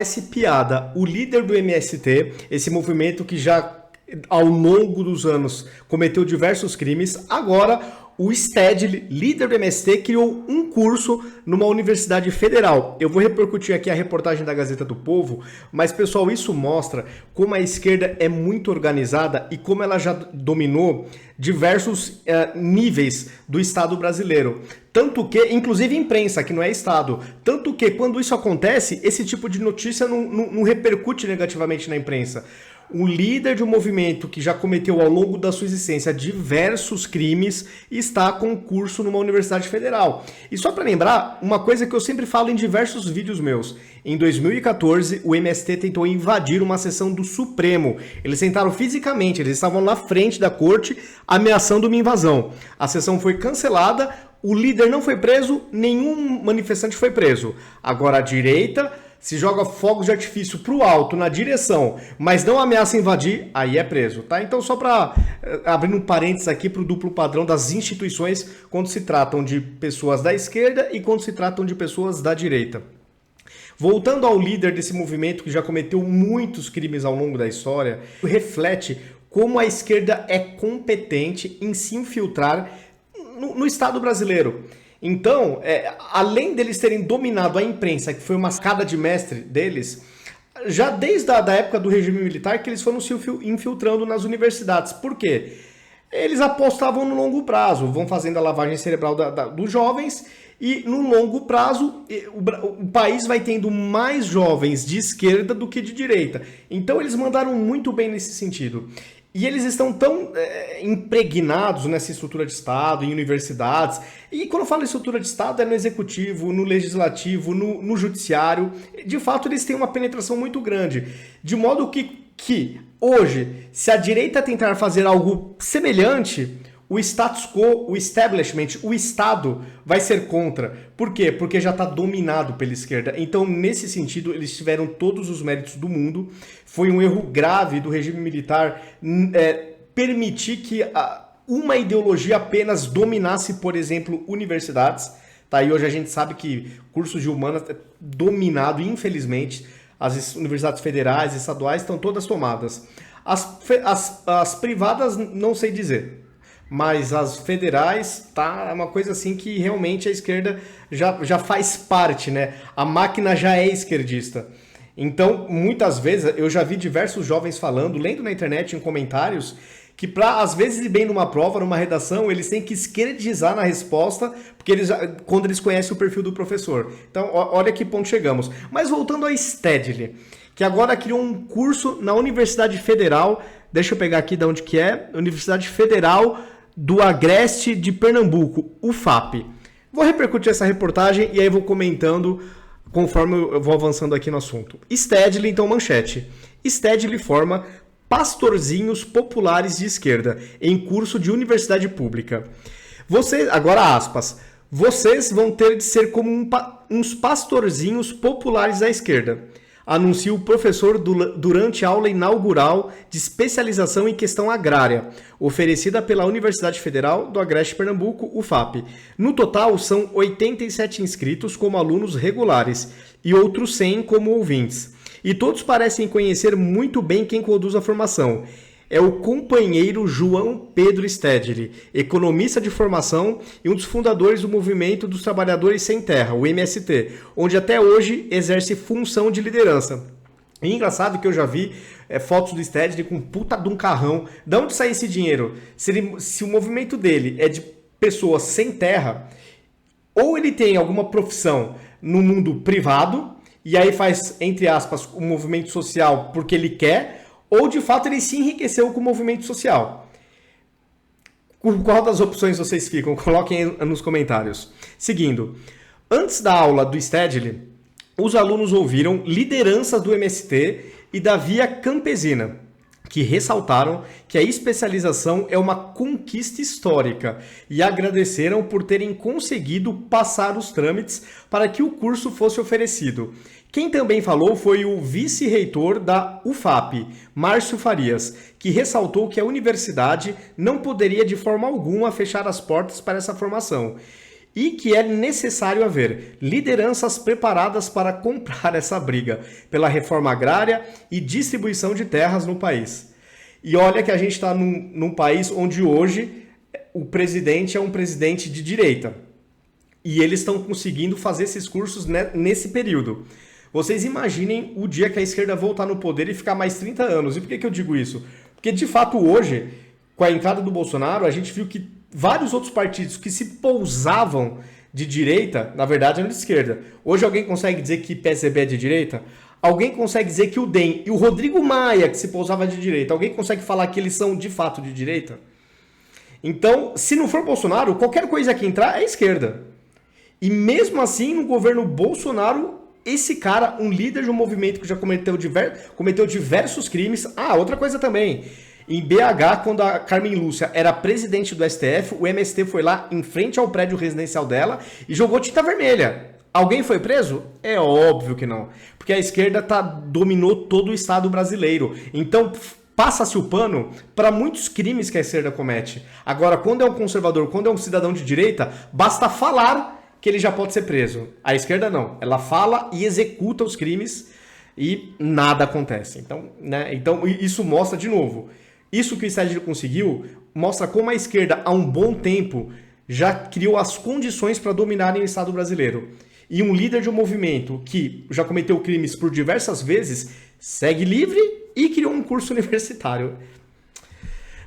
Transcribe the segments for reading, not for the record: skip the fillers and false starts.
Parece piada. O líder do MST, esse movimento que já ao longo dos anos cometeu diversos crimes, agora o Stedley, líder do MST, criou um curso numa universidade federal. Eu vou repercutir aqui a reportagem da Gazeta do Povo, mas pessoal, isso mostra como a esquerda é muito organizada e como ela já dominou diversos níveis do Estado brasileiro. Tanto que, inclusive imprensa, que não é Estado, tanto que quando isso acontece, esse tipo de notícia não repercute negativamente na imprensa. O líder de um movimento que já cometeu ao longo da sua existência diversos crimes está com curso numa universidade federal. E só para lembrar, uma coisa que eu sempre falo em diversos vídeos meus. Em 2014, o MST tentou invadir uma sessão do Supremo. Eles tentaram fisicamente, eles estavam na frente da corte ameaçando uma invasão. A sessão foi cancelada, o líder não foi preso, nenhum manifestante foi preso. Agora a direita se joga fogos de artifício para o alto, na direção, mas não ameaça invadir, aí é preso, tá? Então só para abrir um parênteses aqui para o duplo padrão das instituições quando se tratam de pessoas da esquerda e quando se tratam de pessoas da direita. Voltando ao líder desse movimento que já cometeu muitos crimes ao longo da história, reflete como a esquerda é competente em se infiltrar no Estado brasileiro. Então, além deles terem dominado a imprensa, que foi uma sacada de mestre deles, já desde a época do regime militar que eles foram se infiltrando nas universidades. Por quê? Eles apostavam no longo prazo, vão fazendo a lavagem cerebral dos jovens e no longo prazo o país vai tendo mais jovens de esquerda do que de direita. Então eles mandaram muito bem nesse sentido. E eles estão tão impregnados nessa estrutura de Estado, em universidades. E quando eu falo em estrutura de Estado, é no executivo, no legislativo, no judiciário. De fato, eles têm uma penetração muito grande. De modo que hoje, se a direita tentar fazer algo semelhante, o status quo, o establishment, o Estado vai ser contra. Por quê? Porque já está dominado pela esquerda. Então, nesse sentido, eles tiveram todos os méritos do mundo. Foi um erro grave do regime militar permitir que uma ideologia apenas dominasse, por exemplo, universidades. Tá? E hoje a gente sabe que cursos de humanas é dominado, infelizmente. As universidades federais e estaduais estão todas tomadas. As privadas, não sei dizer. Mas as federais, tá, é uma coisa assim que realmente a esquerda já faz parte, né? A máquina já é esquerdista. Então, muitas vezes, eu já vi diversos jovens falando, lendo na internet, em comentários, que para, às vezes, ir bem numa prova, numa redação, eles têm que esquerdizar na resposta, porque quando eles conhecem o perfil do professor. Então, olha que ponto chegamos. Mas voltando a Stedley, que agora criou um curso na Universidade Federal, deixa eu pegar aqui de onde que é, Universidade Federal do Agreste de Pernambuco, UFAP. Vou repercutir essa reportagem e aí vou comentando conforme eu vou avançando aqui no assunto. Stedley, então, manchete. Stedley forma pastorzinhos populares de esquerda em curso de universidade pública. Agora aspas, vocês vão ter de ser como uns pastorzinhos populares da esquerda, anuncia o professor durante a aula inaugural de especialização em questão agrária, oferecida pela Universidade Federal do Agreste Pernambuco, UFAP. No total, são 87 inscritos como alunos regulares e outros 100 como ouvintes. E todos parecem conhecer muito bem quem conduz a formação. É o companheiro João Pedro Stedley, economista de formação e um dos fundadores do Movimento dos Trabalhadores Sem Terra, o MST, onde até hoje exerce função de liderança. E engraçado que eu já vi fotos do Stedley com puta de um carrão. De onde sai esse dinheiro? Se o movimento dele é de pessoas sem terra, ou ele tem alguma profissão no mundo privado, e aí faz, entre aspas, um movimento social porque ele quer, ou de fato ele se enriqueceu com o movimento social. Com qual das opções vocês ficam? Coloquem nos comentários. Seguindo, antes da aula do Stedley, os alunos ouviram lideranças do MST e da Via Campesina, que ressaltaram que a especialização é uma conquista histórica e agradeceram por terem conseguido passar os trâmites para que o curso fosse oferecido. Quem também falou foi o vice-reitor da UFAP, Márcio Farias, que ressaltou que a universidade não poderia de forma alguma fechar as portas para essa formação. e que é necessário haver lideranças preparadas para comprar essa briga pela reforma agrária e distribuição de terras no país. E olha que a gente está num país onde hoje o presidente é um presidente de direita. E eles estão conseguindo fazer esses cursos nesse período. Vocês imaginem o dia que a esquerda voltar no poder e ficar mais 30 anos. E por que eu digo isso? Porque, de fato, hoje, com a entrada do Bolsonaro, a gente viu que vários outros partidos que se pousavam de direita, na verdade, eram de esquerda. Hoje alguém consegue dizer que PSDB é de direita? Alguém consegue dizer que o DEM e o Rodrigo Maia, que se pousava de direita, alguém consegue falar que eles são, de fato, de direita? Então, se não for Bolsonaro, qualquer coisa que entrar é esquerda. E mesmo assim, no governo Bolsonaro, esse cara, um líder de um movimento que já cometeu diversos crimes. Ah, outra coisa também. Em BH, quando a Carmen Lúcia era presidente do STF, o MST foi lá em frente ao prédio residencial dela e jogou tinta vermelha. Alguém foi preso? É óbvio que não. Porque a esquerda dominou todo o Estado brasileiro. Então, passa-se o pano para muitos crimes que a esquerda comete. Agora, quando é um conservador, quando é um cidadão de direita, basta falar que ele já pode ser preso. A esquerda não. Ela fala e executa os crimes e nada acontece. Então isso mostra, de novo, isso que o Stedley conseguiu mostra como a esquerda, há um bom tempo, já criou as condições para dominarem o Estado brasileiro. E um líder de um movimento que já cometeu crimes por diversas vezes, segue livre e criou um curso universitário.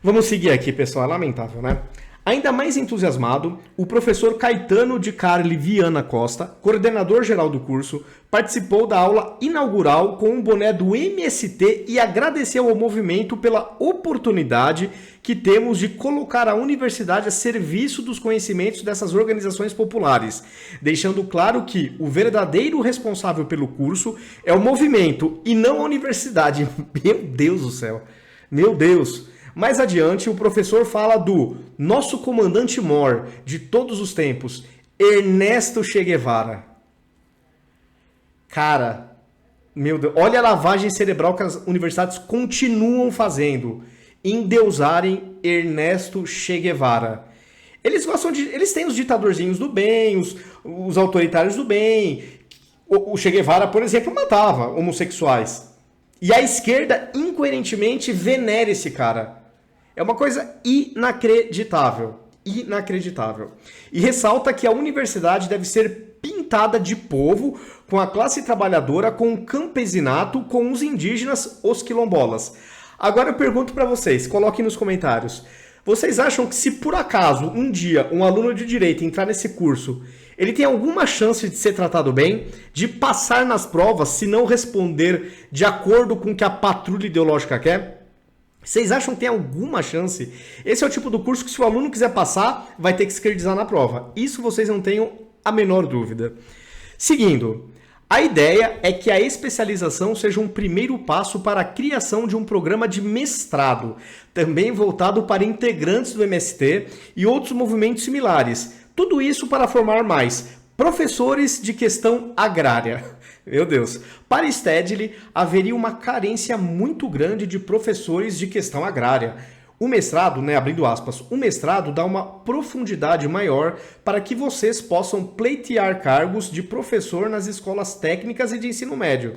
Vamos seguir aqui, pessoal. É lamentável, né? Ainda mais entusiasmado, o professor Caetano de Carli Viana Costa, coordenador geral do curso, participou da aula inaugural com um boné do MST e agradeceu ao movimento pela oportunidade que temos de colocar a universidade a serviço dos conhecimentos dessas organizações populares, deixando claro que o verdadeiro responsável pelo curso é o movimento e não a universidade. Meu Deus do céu! Meu Deus! Mais adiante, o professor fala do nosso comandante mor de todos os tempos, Ernesto Che Guevara. Cara, meu Deus, olha a lavagem cerebral que as universidades continuam fazendo, endeusarem Ernesto Che Guevara. Eles têm os ditadorzinhos do bem, os autoritários do bem. O Che Guevara, por exemplo, matava homossexuais. E a esquerda, incoerentemente, venera esse cara. É uma coisa inacreditável. Inacreditável. E ressalta que a universidade deve ser pintada de povo, com a classe trabalhadora, com o campesinato, com os indígenas, os quilombolas. Agora eu pergunto para vocês, coloquem nos comentários. Vocês acham que se por acaso, um dia, um aluno de direito entrar nesse curso, ele tem alguma chance de ser tratado bem, de passar nas provas, se não responder de acordo com o que a patrulha ideológica quer? Vocês acham que tem alguma chance? Esse é o tipo do curso que, se o aluno quiser passar, vai ter que esquerdizar na prova. Isso vocês não tenham a menor dúvida. Seguindo, a ideia é que a especialização seja um primeiro passo para a criação de um programa de mestrado, também voltado para integrantes do MST e outros movimentos similares. Tudo isso para formar mais professores de questão agrária. Meu Deus. Para Stedley, haveria uma carência muito grande de professores de questão agrária. O mestrado, abrindo aspas, o mestrado dá uma profundidade maior para que vocês possam pleitear cargos de professor nas escolas técnicas e de ensino médio.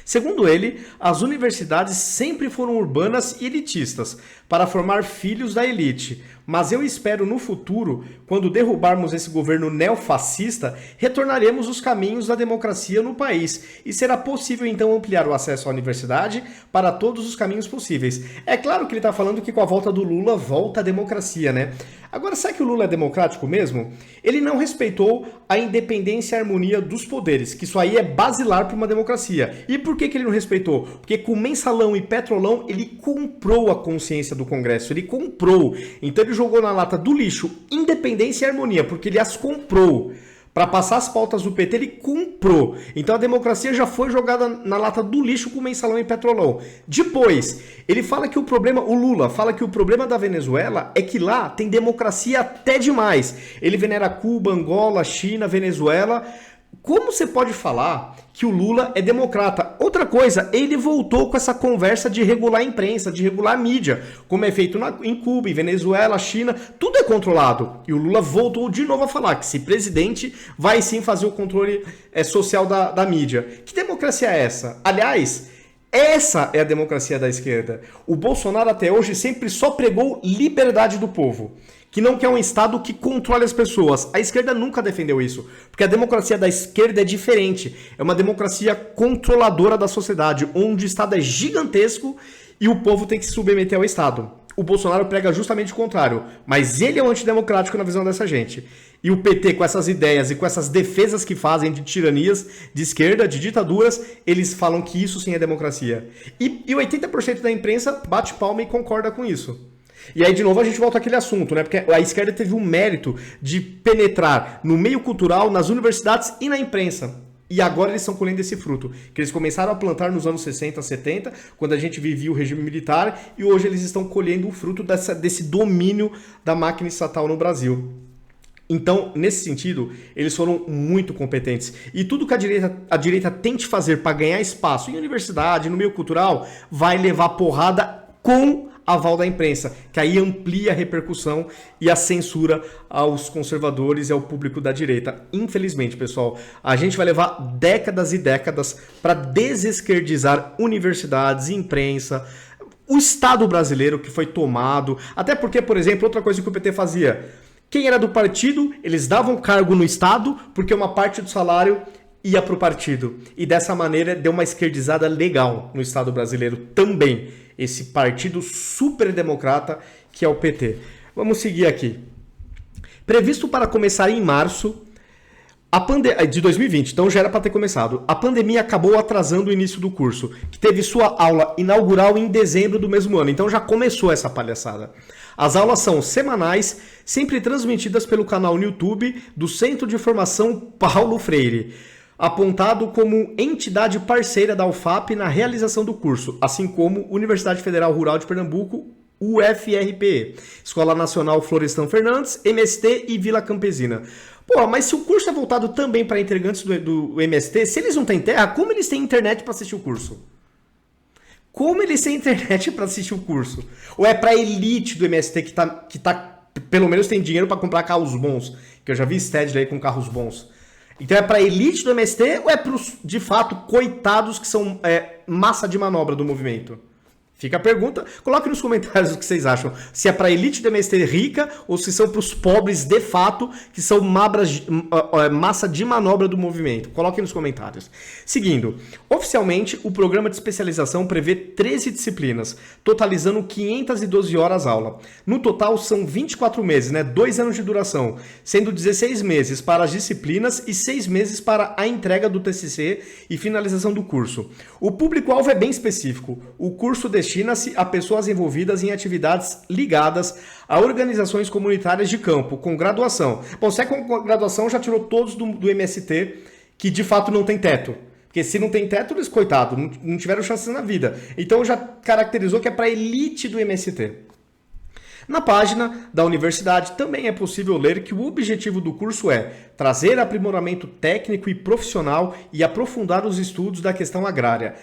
Segundo ele, as universidades sempre foram urbanas e elitistas, para formar filhos da elite. Mas eu espero no futuro, quando derrubarmos esse governo neofascista, retornaremos os caminhos da democracia no país e será possível então ampliar o acesso à universidade para todos os caminhos possíveis. É claro que ele está falando que com a volta do Lula volta a democracia, né? Agora, será que o Lula é democrático mesmo? Ele não respeitou a independência e a harmonia dos poderes, que isso aí é basilar para uma democracia. E por que ele não respeitou? Porque com Mensalão e Petrolão ele comprou a consciência do Congresso, ele comprou. Então ele jogou na lata do lixo independência e harmonia, porque ele as comprou. Para passar as pautas do PT, ele comprou. Então a democracia já foi jogada na lata do lixo com Mensalão e Petrolão. Depois, ele fala que o Lula fala que o problema da Venezuela é que lá tem democracia até demais. Ele venera Cuba, Angola, China, Venezuela Como você pode falar que o Lula é democrata? Outra coisa, ele voltou com essa conversa de regular a imprensa, de regular a mídia, como é feito em Cuba, em Venezuela, China, tudo é controlado. E o Lula voltou de novo a falar que se presidente vai sim fazer o controle social da mídia. Que democracia é essa? Aliás, essa é a democracia da esquerda. O Bolsonaro até hoje sempre só pregou liberdade do povo, que não quer um Estado que controle as pessoas. A esquerda nunca defendeu isso, porque a democracia da esquerda é diferente. É uma democracia controladora da sociedade, onde o Estado é gigantesco e o povo tem que se submeter ao Estado. O Bolsonaro prega justamente o contrário, mas ele é um antidemocrático na visão dessa gente. E o PT, com essas ideias e com essas defesas que fazem de tiranias de esquerda, de ditaduras, eles falam que isso sim é democracia. E 80% da imprensa bate palma e concorda com isso. E aí, de novo, a gente volta àquele assunto, né? Porque a esquerda teve o mérito de penetrar no meio cultural, nas universidades e na imprensa. E agora eles estão colhendo esse fruto, que eles começaram a plantar nos anos 60, 70, quando a gente vivia o regime militar, e hoje eles estão colhendo o fruto desse domínio da máquina estatal no Brasil. Então, nesse sentido, eles foram muito competentes. E tudo que a direita tente fazer para ganhar espaço em universidade, no meio cultural, vai levar porrada com aval da imprensa, que aí amplia a repercussão e a censura aos conservadores e ao público da direita. Infelizmente, pessoal, a gente vai levar décadas e décadas para desesquerdizar universidades, imprensa, o Estado brasileiro que foi tomado. Até porque, por exemplo, outra coisa que o PT fazia, quem era do partido, eles davam cargo no Estado, porque uma parte do salário ia para o partido. E dessa maneira deu uma esquerdizada legal no Estado brasileiro também. Esse partido super democrata que é o PT. Vamos seguir aqui. Previsto para começar em março de 2020, então já era para ter começado. A pandemia acabou atrasando o início do curso, que teve sua aula inaugural em dezembro do mesmo ano. Então já começou essa palhaçada. As aulas são semanais, sempre transmitidas pelo canal no YouTube do Centro de Formação Paulo Freire, apontado como entidade parceira da UFAP na realização do curso, assim como Universidade Federal Rural de Pernambuco, UFRPE, Escola Nacional Florestan Fernandes, MST e Vila Campesina. Pô, mas se o curso é voltado também para integrantes do MST, se eles não têm terra, como eles têm internet para assistir o curso? Como eles têm internet para assistir o curso? Ou é para elite do MST que pelo menos tem dinheiro para comprar carros bons? Que eu já vi Stedley aí com carros bons. Então é para elite do MST ou é para os, de fato, coitados que são massa de manobra do movimento? Fica a pergunta, coloque nos comentários o que vocês acham. Se é para a elite do MST rica ou se são para os pobres de fato, que são massa de manobra do movimento. Coloquem nos comentários. Seguindo, oficialmente o programa de especialização prevê 13 disciplinas, totalizando 512 horas aula. No total são 24 meses, 2 anos de duração, sendo 16 meses para as disciplinas e 6 meses para a entrega do TCC e finalização do curso. O público-alvo é bem específico. O curso destina-se a pessoas envolvidas em atividades ligadas a organizações comunitárias de campo, com graduação. Bom, se é com graduação, já tirou todos do MST, que de fato não tem teto. Porque se não tem teto, eles, coitado, não tiveram chances na vida. Então já caracterizou que é para a elite do MST. Na página da universidade também é possível ler que o objetivo do curso é trazer aprimoramento técnico e profissional e aprofundar os estudos da questão agrária.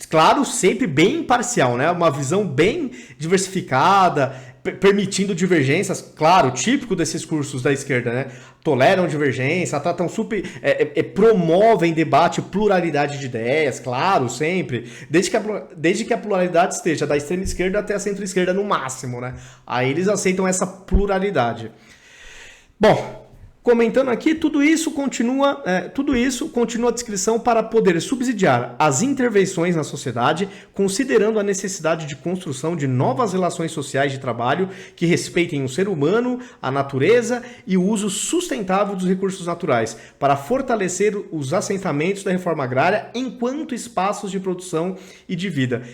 Claro, sempre bem imparcial, uma visão bem diversificada, permitindo divergências, claro, típico desses cursos da esquerda, toleram divergência, tratam promovem debate, pluralidade de ideias, claro, sempre, desde que a pluralidade esteja da extrema esquerda até a centro-esquerda no máximo, aí eles aceitam essa pluralidade. Bom, comentando aqui, tudo isso continua a descrição para poder subsidiar as intervenções na sociedade, considerando a necessidade de construção de novas relações sociais de trabalho que respeitem o ser humano, a natureza e o uso sustentável dos recursos naturais, para fortalecer os assentamentos da reforma agrária enquanto espaços de produção e de vida.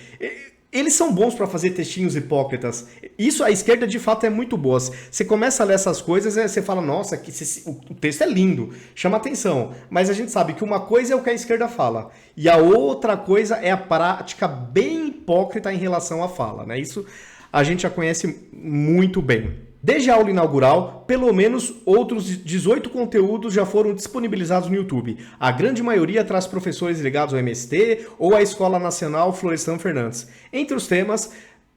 Eles são bons para fazer textinhos hipócritas. Isso, a esquerda, de fato, é muito boa. Você começa a ler essas coisas e você fala, nossa, o texto é lindo, chama atenção. Mas a gente sabe que uma coisa é o que a esquerda fala e a outra coisa é a prática bem hipócrita em relação à fala. Isso a gente já conhece muito bem. Desde a aula inaugural, pelo menos outros 18 conteúdos já foram disponibilizados no YouTube. A grande maioria traz professores ligados ao MST ou à Escola Nacional Florestan Fernandes. Entre os temas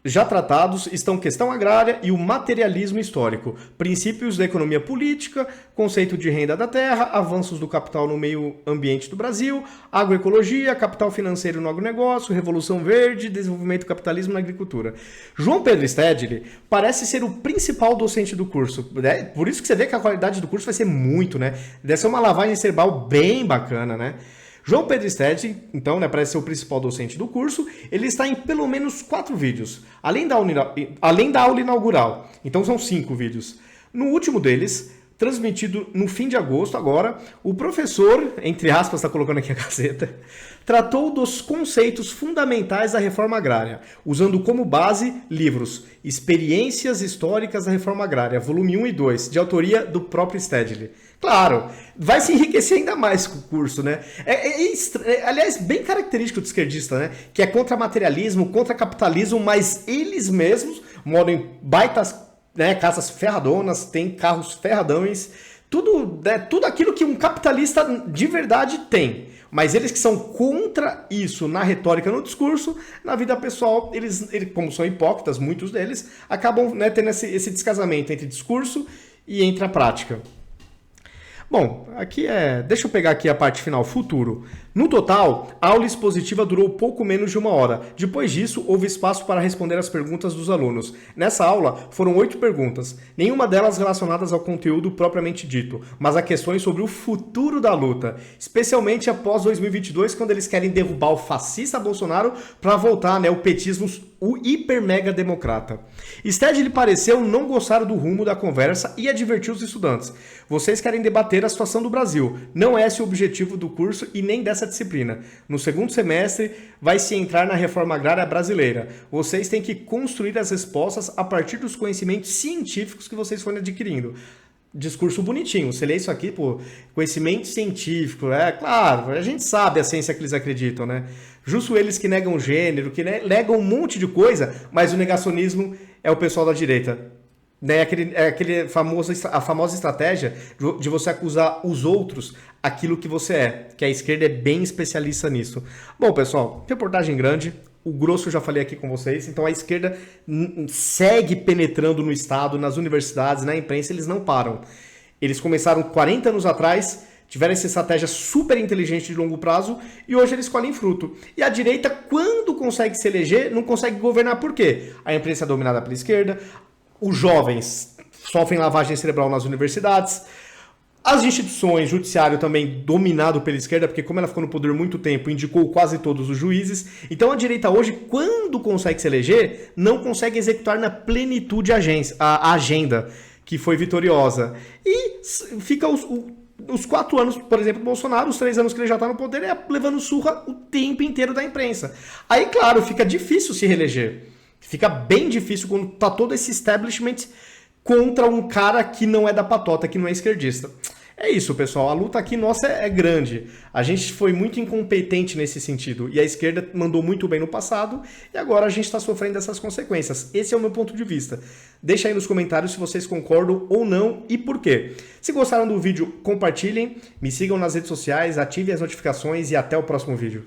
já tratados estão questão agrária e o materialismo histórico, princípios da economia política, conceito de renda da terra, avanços do capital no meio ambiente do Brasil, agroecologia, capital financeiro no agronegócio, revolução verde, desenvolvimento do capitalismo na agricultura. João Pedro Stedley parece ser o principal docente do curso, né? Por isso que você vê que a qualidade do curso vai ser muito, né? Deve ser uma lavagem cerebral bem bacana, né? João Pedro Stedley, então, né, parece ser o principal docente do curso, ele está em pelo menos 4 vídeos, além da aula inaugural, então são 5 vídeos. No último deles, transmitido no fim de agosto agora, o professor, entre aspas, está colocando aqui a Gazeta, tratou dos conceitos fundamentais da reforma agrária, usando como base livros Experiências Históricas da Reforma Agrária, volume 1 e 2, de autoria do próprio Stedley. Claro, vai se enriquecer ainda mais com o curso, né? Aliás, bem característico do esquerdista, né? Que é contra materialismo, contra capitalismo, mas eles mesmos moram em baitas, né, casas ferradonas, têm carros ferradões, tudo aquilo que um capitalista de verdade tem. Mas eles que são contra isso na retórica, no discurso, na vida pessoal, eles como são hipócritas, muitos deles, acabam, né, tendo esse descasamento entre discurso e entre a prática. Bom, aqui deixa eu pegar aqui a parte final, futuro. No total, a aula expositiva durou pouco menos de 1 hora. Depois disso, houve espaço para responder as perguntas dos alunos. Nessa aula, foram 8 perguntas, nenhuma delas relacionadas ao conteúdo propriamente dito, mas a questões sobre o futuro da luta, especialmente após 2022, quando eles querem derrubar o fascista Bolsonaro para voltar, né, o petismo, o hiper mega democrata. Stedley pareceu não gostar do rumo da conversa e advertiu os estudantes. Vocês querem debater a situação do Brasil. Não é esse o objetivo do curso e nem dessa disciplina. No segundo semestre, vai se entrar na reforma agrária brasileira. Vocês têm que construir as respostas a partir dos conhecimentos científicos que vocês forem adquirindo. Discurso bonitinho. Você lê isso aqui, pô, conhecimento científico, claro, a gente sabe a ciência que eles acreditam, né? Justo eles que negam gênero, que negam um monte de coisa, mas o negacionismo é o pessoal da direita. A famosa estratégia de você acusar os outros aquilo que você é, que a esquerda é bem especialista nisso. Bom, pessoal, reportagem grande, o grosso eu já falei aqui com vocês, então a esquerda segue penetrando no Estado, nas universidades, na imprensa, eles não param. Eles começaram 40 anos atrás, tiveram essa estratégia super inteligente de longo prazo e hoje eles colhem fruto. E a direita, quando consegue se eleger, não consegue governar por quê? A imprensa é dominada pela esquerda, os jovens sofrem lavagem cerebral nas universidades, as instituições, judiciário também dominado pela esquerda, porque como ela ficou no poder muito tempo, indicou quase todos os juízes. Então a direita hoje, quando consegue se eleger, não consegue executar na plenitude a agenda que foi vitoriosa. E fica os 4 anos, por exemplo, do Bolsonaro, os 3 anos que ele já está no poder, levando surra o tempo inteiro da imprensa. Aí, claro, fica difícil se reeleger. Fica bem difícil quando tá todo esse establishment contra um cara que não é da patota, que não é esquerdista. É isso, pessoal. A luta aqui nossa é grande. A gente foi muito incompetente nesse sentido. E a esquerda mandou muito bem no passado. E agora a gente está sofrendo essas consequências. Esse é o meu ponto de vista. Deixa aí nos comentários se vocês concordam ou não e por quê. Se gostaram do vídeo, compartilhem. Me sigam nas redes sociais, ativem as notificações e até o próximo vídeo.